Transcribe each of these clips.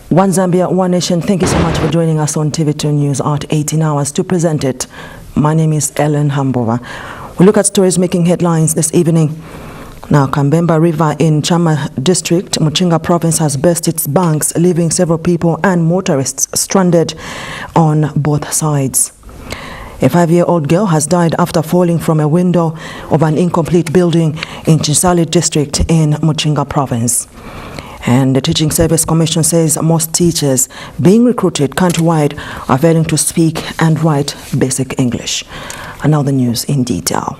One Zambia, One Nation, thank you so much for joining us on TV2 News at 18 hours to present it. My name is Ellen Hambova. We look at stories making headlines this evening. Now, Kambemba River in Chama District, Muchinga Province has burst its banks, leaving several people and motorists stranded on both sides. A 5-year-old girl has died after falling from a window of an incomplete building in Chisali District in Muchinga Province. And the Teaching Service Commission says most teachers being recruited countrywide are failing to speak and write basic English. And now the news in detail.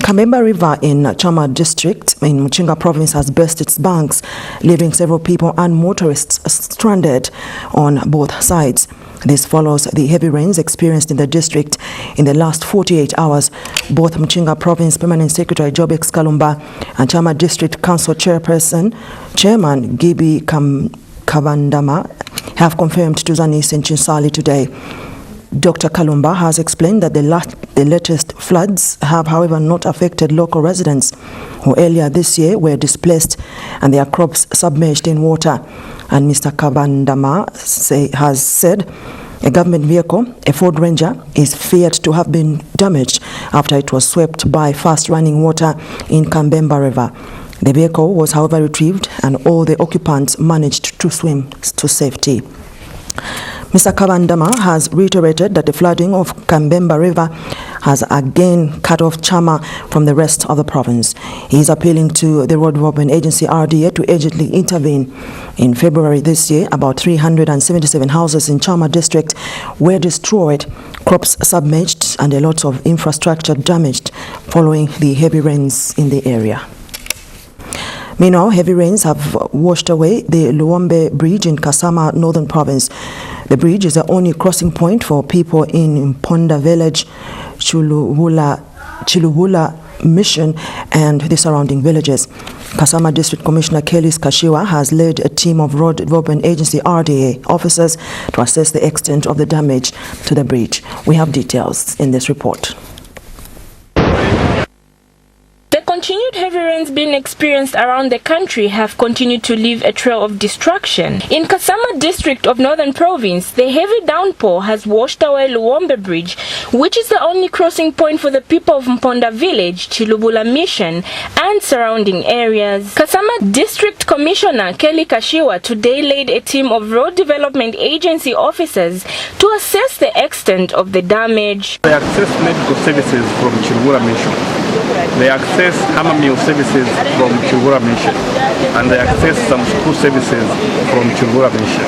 Kambemba River in Chama District in Muchinga Province has burst its banks, leaving several people and motorists stranded on both sides. This follows the heavy rains experienced in the district in the last 48 hours. Both Muchinga Province Permanent Secretary Jobex Kalumba and Chama District Council Chairman Gibi Kabandama have confirmed to Zanis in Chinsali today. Dr. Kalumba has explained that the latest floods have, however, not affected local residents who earlier this year were displaced and their crops submerged in water. And Mr. Kabandama has said a government vehicle, a Ford Ranger, is feared to have been damaged after it was swept by fast-running water in Kambemba River. The vehicle was, however, retrieved and all the occupants managed to swim to safety. Mr. Kabandama has reiterated that the flooding of Kambemba River has again cut off Chama from the rest of the province. He is appealing to the Road Development Agency RDA to urgently intervene. In February this year, about 377 houses in Chama district were destroyed, crops submerged, and a lot of infrastructure damaged following the heavy rains in the area. Meanwhile, heavy rains have washed away the Luombe Bridge in Kasama, Northern Province. The bridge is the only crossing point for people in Mponda Village, Chilubula Mission, and the surrounding villages. Kasama District Commissioner Kelis Kashiwa has led a team of Road Development Agency RDA officers to assess the extent of the damage to the bridge. We have details in this report. Continued heavy rains being experienced around the country have continued to leave a trail of destruction. In Kasama district of Northern Province, the heavy downpour has washed away Luombe Bridge, which is the only crossing point for the people of Mponda Village, Chilubula Mission, and surrounding areas. Kasama District Commissioner Kelly Kashiwa today led a team of Road Development Agency officers to assess the extent of the damage. They access medical services from Chilubula Mission. They access hammer mill services from Chilubula Mission, and they access some school services from Chilubula Mission.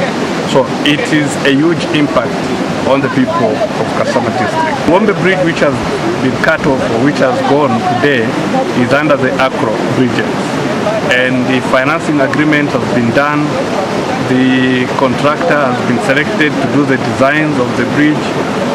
So it is a huge impact on the people of Kasama district. Luombe Bridge, which has been cut off or which has gone today, is under the Acro bridges, and the financing agreement has been done. The contractor has been selected to do the designs of the bridge.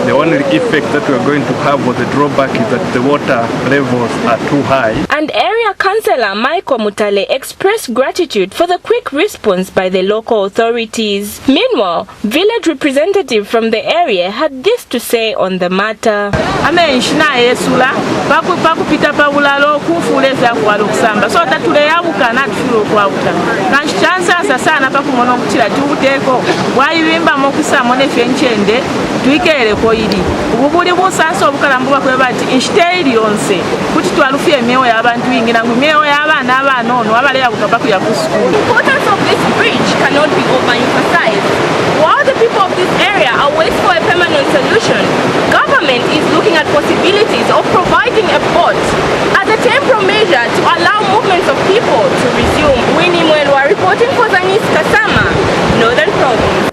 The only effect that we are going to have or the drawback is that the water levels are too high. And Area Councillor Michael Mutale expressed gratitude for the quick response by the local authorities. Meanwhile, village representative from the area had this to say on the matter. Ububuli busanso obukalambuba kwe bati instead yonse kuti twalufye emyewo y'abantu yingira ngu emyewo y'abaana abanono abalera kutaba kuya ku school. The importance of this bridge cannot be overemphasized. While the people of this area are waiting for a permanent solution, government is looking at possibilities of providing a port as a temporary measure to allow movements of people to resume. Winnie Mwelwa reporting for Zanis Kasama, Northern Province.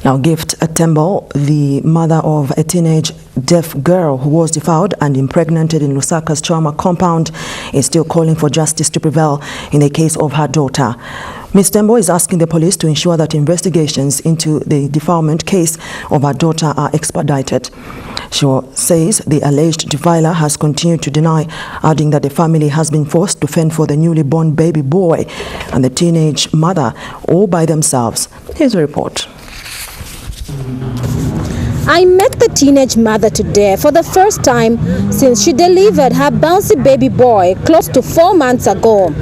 Now, Gift Tembo, the mother of a teenage deaf girl who was defiled and impregnated in Lusaka's trauma compound, is still calling for justice to prevail in the case of her daughter. Ms. Tembo is asking the police to ensure that investigations into the defilement case of her daughter are expedited. She says the alleged defiler has continued to deny, adding that the family has been forced to fend for the newly born baby boy and the teenage mother all by themselves. Here's a report. I met the teenage mother today for the first time since she delivered her bouncy baby boy close to 4 months ago.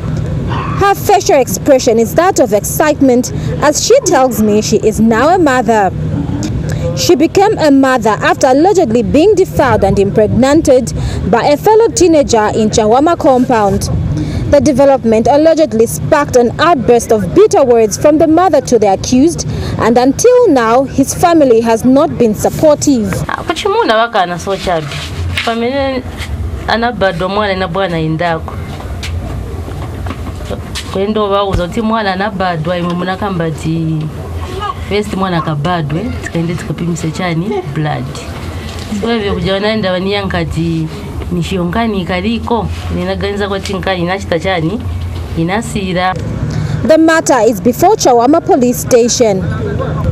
Her facial expression is that of excitement as she tells me she is now a mother. She became a mother after allegedly being defiled and impregnated by a fellow teenager in Chawama compound. The development allegedly sparked an outburst of bitter words from the mother to the accused, and until now, his family has not been supportive. Kwendo uzoti mwana nabadwa imwe munakambati first mwana kabadwe tikaende tikapimise chani blood so hivyo kujaona ndawa niyankati nishiongani kaliko ninaganza kwa tinkani nachita chani inasira. The matter is before Chawama police station.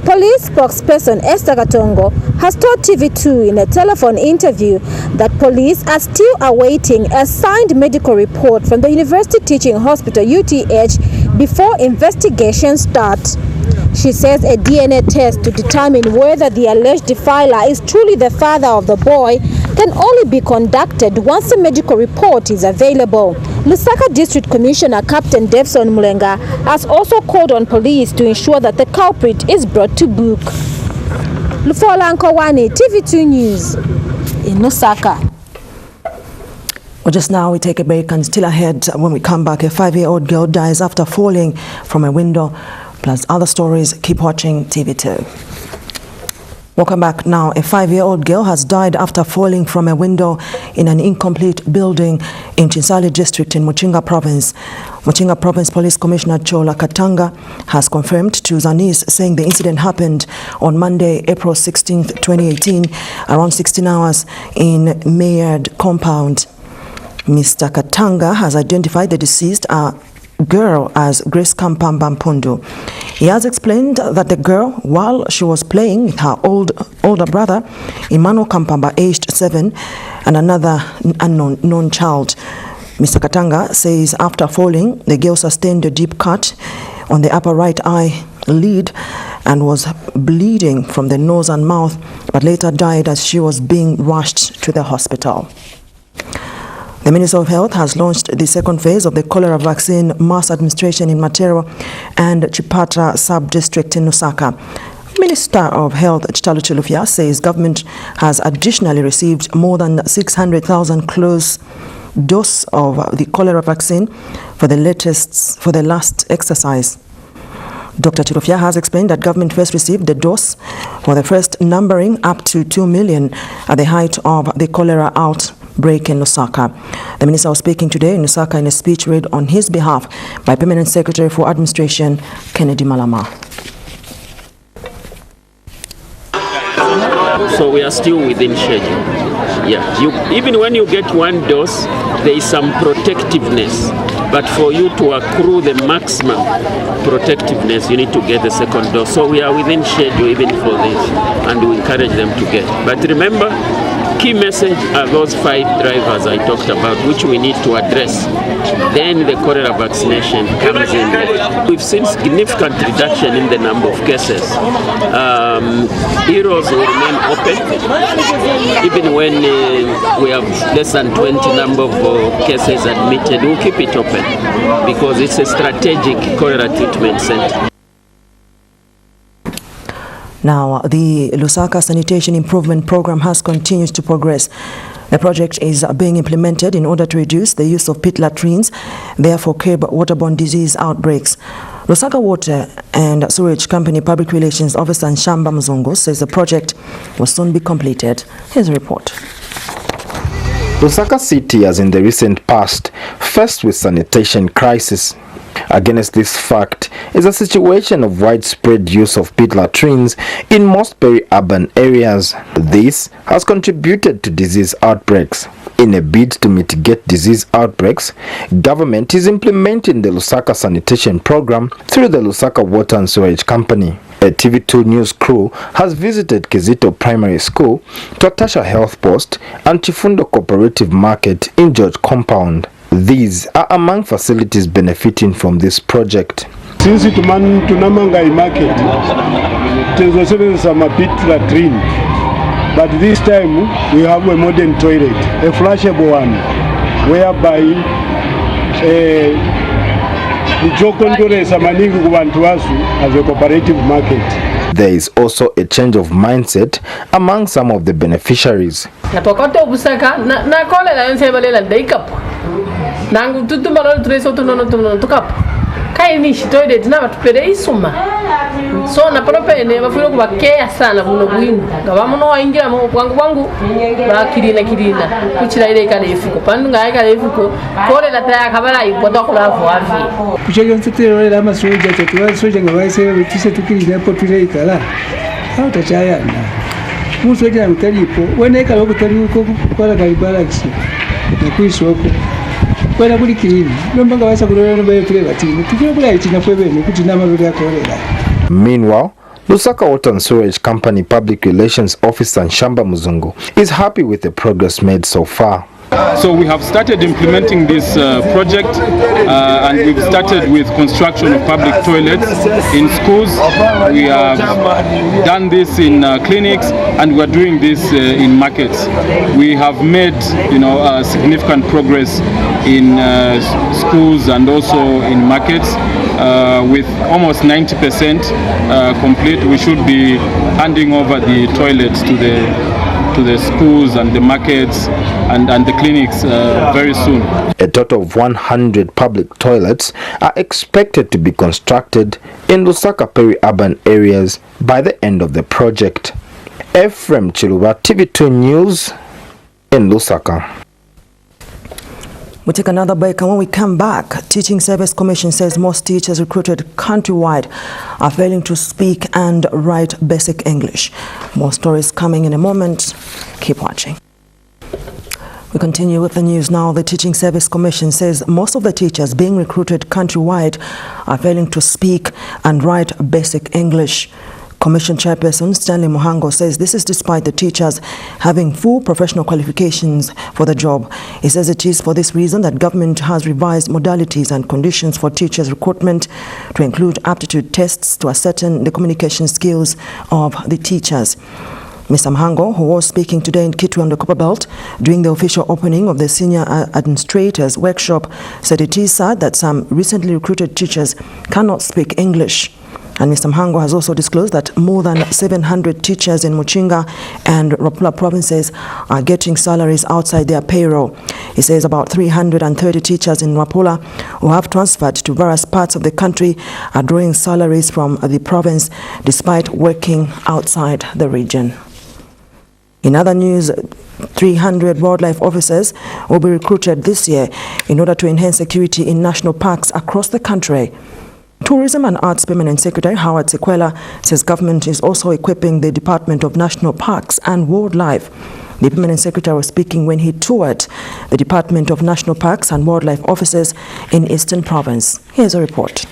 Police spokesperson Esther Katongo has told TV2 in a telephone interview that police are still awaiting a signed medical report from the University Teaching Hospital UTH before investigations start. She says a DNA test to determine whether the alleged defiler is truly the father of the boy can only be conducted once a medical report is available. Lusaka District Commissioner Captain Devson Mulenga has also called on police to ensure that the culprit is brought to book. Lufola Nkowani, TV2 News in Lusaka. Well, just now we take a break, and still ahead when we come back, a 5-year-old girl dies after falling from a window. Plus other stories. Keep watching TV2. Welcome back. Now, a 5-year-old girl has died after falling from a window in an incomplete building in Chinsali district in Muchinga province. Muchinga Province Police Commissioner Chola Katanga has confirmed to Zanis, saying the incident happened on Monday, April 16, 2018, around 16 hours in Mayard compound. Mr. Katanga has identified the deceased girl as Grace Kampamba Mpundu. He has explained that the girl, while she was playing with her older brother, Emmanuel Kampamba, aged 7, and another unknown child. Mr. Katanga says after falling, the girl sustained a deep cut on the upper right eye lid and was bleeding from the nose and mouth, but later died as she was being rushed to the hospital. The Minister of Health has launched the second phase of the cholera vaccine mass administration in Matero and Chipata sub-district in Lusaka. Minister of Health Chitalo Chilufya says government has additionally received more than 600,000 close doses of the cholera vaccine for the last exercise. Dr. Chilufya has explained that government first received the dose for the first numbering up to 2 million at the height of the cholera outbreak in Lusaka. The minister was speaking today in Lusaka in a speech read on his behalf by Permanent Secretary for Administration Kennedy Malama. So we are still within schedule. Yeah, even when you get one dose, there is some protectiveness. But for you to accrue the maximum protectiveness, you need to get the second dose. So we are within schedule even for this, and we encourage them to get. But remember, key message are those 5 drivers I talked about, which we need to address. Then the cholera vaccination comes in. We've seen significant reduction in the number of cases. Heroes will remain open, even when we have less than 20 number of cases admitted. We'll keep it open because it's a strategic cholera treatment center. Now, the Lusaka Sanitation Improvement Program has continued to progress. The project is being implemented in order to reduce the use of pit latrines, therefore curb waterborne disease outbreaks. Lusaka Water and Sewage Company Public Relations Officer Nshamba Mzungu says the project will soon be completed. His report. Lusaka City has in the recent past faced with sanitation crisis. Against this fact is a situation of widespread use of pit latrines in most peri-urban areas. This has contributed to disease outbreaks. In a bid to mitigate disease outbreaks, government is implementing the Lusaka Sanitation Program through the Lusaka Water and Sewage Company. A TV2 news crew has visited Kizito Primary School, Twatasha Health Post, and Chifundo Cooperative Market in George Compound. These are among facilities benefiting from this project. Since Tunamangai Market, there's also some pit latrine, but this time we have a modern toilet, a flushable one, whereby nichokondolesa maningi ku bantu wasu as a cooperative market. There is also a change of mindset among some of the beneficiaries. Napokote obusaka na kolela yonse balela daikap. Nangu tutuma lo treso tunono tukap. Kai ni shitoide na batupere isuma. So na propene bafuyo kubakea sana buno bwinu. Ngabamo no waingira mu kwangu bakirina kuchira ile kale ifuko. Pandu ngai kale ifuko kolela taya kabala ipoto kulafu afi. Kuchega ntutero la masoja tetwa soja ngabaise bitise tukirira potire ikala. Hauta chaya na. Musoja mtalipo wene kala kutaliuko kwala kalibalaxi. Na kuisoko. Kwela kuli kilini nombanga basa kulona baye tule batini tukira kula itina kwebene kuti namalole yakolera. Meanwhile, Lusaka Water and Sewage Company Public Relations Officer Nshamba Muzungu is happy with the progress made so far. So we have started implementing this project and we've started with construction of public toilets in schools. We have done this in clinics and we're doing this in markets. We have made significant progress in schools and also in markets. With almost 90% complete. We should be handing over the toilets to the schools and the markets and the clinics very soon. A total of 100 public toilets are expected to be constructed in Lusaka peri-urban areas by the end of the project. Ephraim Chiluba, TV2 News in Lusaka. We take another break, and when we come back, Teaching Service Commission says most teachers recruited countrywide are failing to speak and write basic English. More stories coming in a moment. Keep watching. We continue with the news now. The Teaching Service Commission says most of the teachers being recruited countrywide are failing to speak and write basic English. Commission Chairperson Stanley Muhango says this is despite the teachers having full professional qualifications for the job. He says it is for this reason that government has revised modalities and conditions for teachers' recruitment to include aptitude tests to ascertain the communication skills of the teachers. Mr. Muhango, who was speaking today in Kitwe on the Copperbelt during the official opening of the Senior Administrators Workshop, said it is sad that some recently recruited teachers cannot speak English. And Mr. Muhango has also disclosed that more than 700 teachers in Muchinga and Rapula provinces are getting salaries outside their payroll. He says about 330 teachers in Rapula who have transferred to various parts of the country are drawing salaries from the province despite working outside the region. In other news, 300 wildlife officers will be recruited this year in order to enhance security in national parks across the country. Tourism and Arts Permanent Secretary Howard Sequela says government is also equipping the Department of National Parks and Wildlife. The Permanent Secretary was speaking when he toured the Department of National Parks and Wildlife offices in Eastern Province. Here's a report.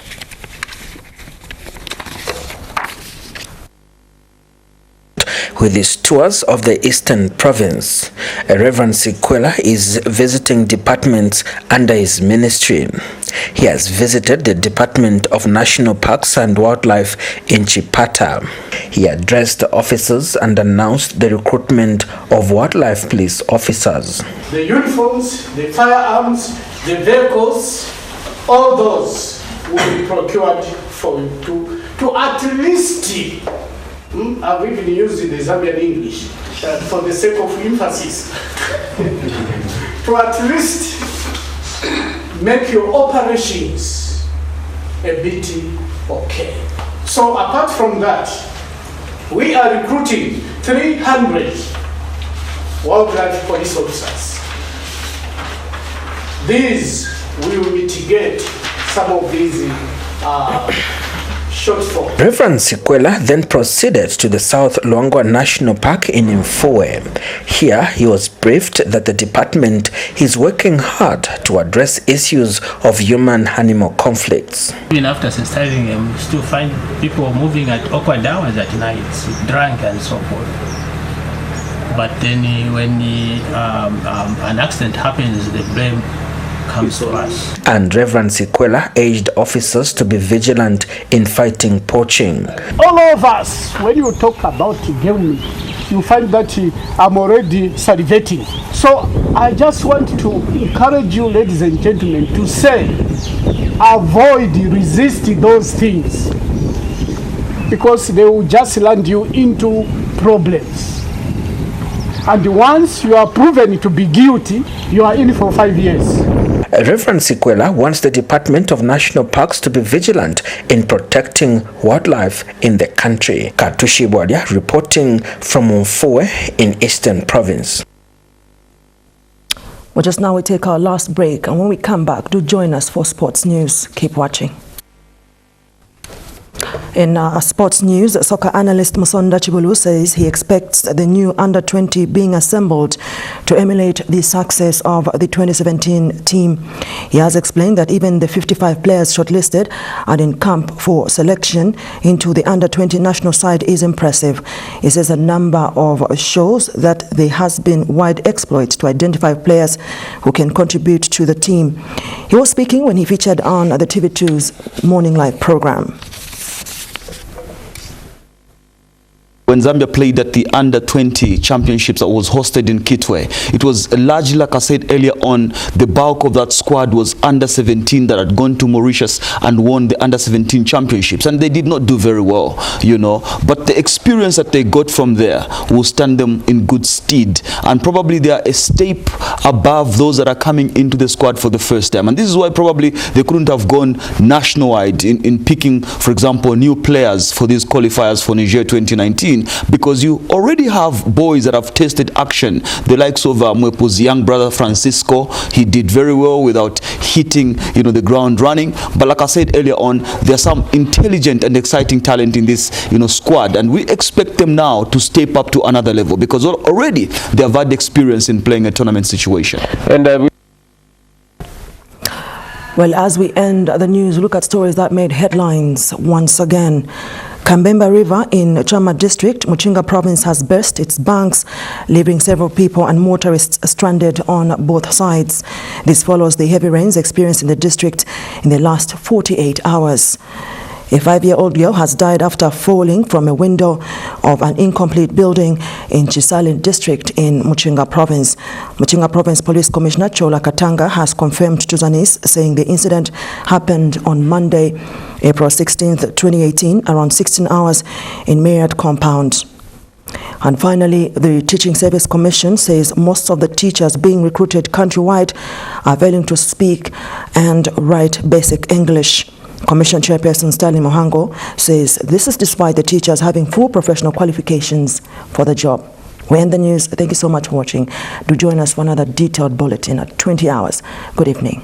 With his tours of the Eastern Province, Reverend Sequela is visiting departments under his ministry. He has visited the Department of National Parks and Wildlife in Chipata. He addressed the officers and announced the recruitment of wildlife police officers. The uniforms, the firearms, the vehicles, all those will be procured to at least I've even used the Zambian English for the sake of emphasis. To at least make your operations a bit okay. So apart from that, we are recruiting 300 wildlife police officers. These will mitigate some of these shortfall. Reverend Sequela then proceeded to the South Luangwa National Park in Mfowe. Here, he was briefed that the department is working hard to address issues of human-animal conflicts. Even after sensitizing them, we still find people moving at awkward hours at night, drunk and so forth. But then when an accident happens, the blame comes to us. And Reverend Sequela urged officers to be vigilant in fighting poaching. All of us, when you talk about game, you find that I'm already salivating. So I just want to encourage you, ladies and gentlemen, to say avoid, resist those things, because they will just land you into problems. And once you are proven to be guilty, you are in for 5 years. Reverend Sikwela wants the Department of National Parks to be vigilant in protecting wildlife in the country. Katushi Bwadia reporting from Mfue in Eastern Province. Well, just now we take our last break, and when we come back, do join us for sports news. Keep watching. In sports news, soccer analyst Musonda Chibulu says he expects the new under-20 being assembled to emulate the success of the 2017 team. He has explained that even the 55 players shortlisted are in camp for selection into the under-20 national side is impressive. He says a number of shows that there has been wide exploit to identify players who can contribute to the team. He was speaking when he featured on the TV2's Morning Live program. When Zambia played at the Under-20 Championships that was hosted in Kitwe, it was largely, like I said earlier on, the bulk of that squad was Under-17 that had gone to Mauritius and won the Under-17 Championships. And they did not do very well, you know. But the experience that they got from there will stand them in good stead. And probably they are a step above those that are coming into the squad for the first time. And this is why probably they couldn't have gone nationwide in picking, for example, new players for these qualifiers for Niger 2019. Because you already have boys that have tasted action. The likes of Mwepo's young brother Francisco, he did very well without hitting, you know, the ground running. But like I said earlier on, there's some intelligent and exciting talent in this, you know, squad, and we expect them now to step up to another level because already they have had experience in playing a tournament situation. And well, as we end the news, look at stories that made headlines once again. Kambemba River in Chama District, Muchinga Province has burst its banks, leaving several people and motorists stranded on both sides. This follows the heavy rains experienced in the district in the last 48 hours. A 5-year-old girl has died after falling from a window of an incomplete building in Chisali District in Muchinga Province. Muchinga Province Police Commissioner Chola Katanga has confirmed to Zanis, saying the incident happened on Monday, April 16, 2018, around 16 hours in Myriad Compound. And finally, the Teaching Service Commission says most of the teachers being recruited countrywide are failing to speak and write basic English. Commission Chairperson Sterling Mohango says this is despite the teachers having full professional qualifications for the job. We end the news. Thank you so much for watching. Do join us for another detailed bulletin at 20 hours. Good evening.